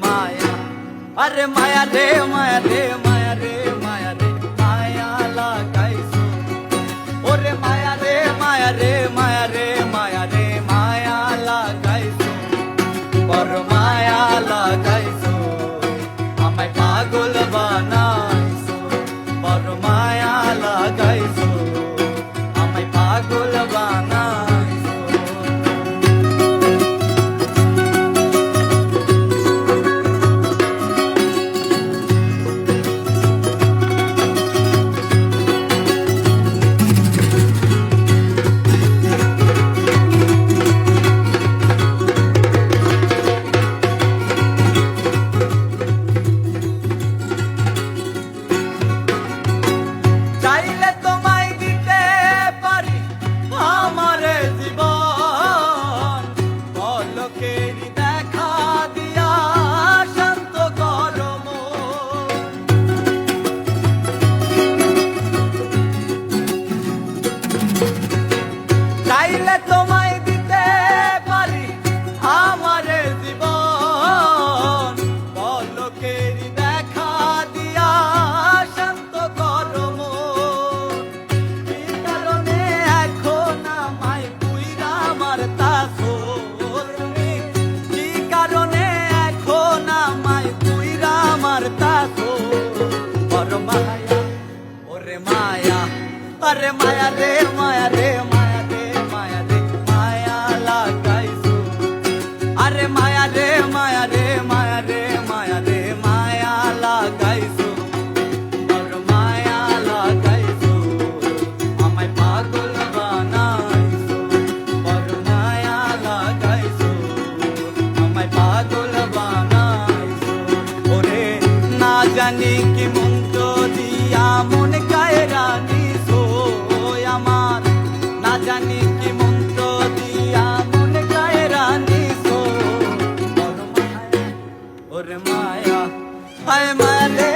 মায়া, আরে মায়া রে মায়া রে মায়া রে মায়া রে মায়া লাগাইছো, ওরে মায়া রে মায়া রে মায়া রে মায়া রে মায়া লাগাইছো, বড় মায়া লাগাইছো, আমায় পাগল বানাইছো, বড় মায়া লাগাইছো, আমায় পাগল বানাইছো। চাইলে তোমায় দিতে পারি আমার জীবন, পলকেরই দেখা দিয়া শান্ত করো মন। চাইলে তোমায় দিতে পারি আমার জীবন, পলকেরই দেখা দিয়া শান্ত করো মন। কি কারণে এখন আমায় পুইরা মারতাছো তুমি, কি কারণে এখন আমায় পুইরা মারতাছো, বড় মায়া ওরে মায়া, আরে মায়া রে মায়া রে মায়া রে মায়া রে মায়া লাগাইছো, আরে মায়া রে মায়া রে মায়া রে মায়া রে মায়া লাগাইছো, বড় মায়া লাগাইছো, আমায় পাগল বানাইছো, বড় মায়া লাগাইছো, আমায় পাগল বানাইছো, ওরে না জানি কি মন্ত্র দিয়া মন কায়রা নিছো আমার, না জানি কি মন্ত্র দিয়া মন কায়রা নিছো, বড় মায়া ওরে মায়া, হায় মায়া রে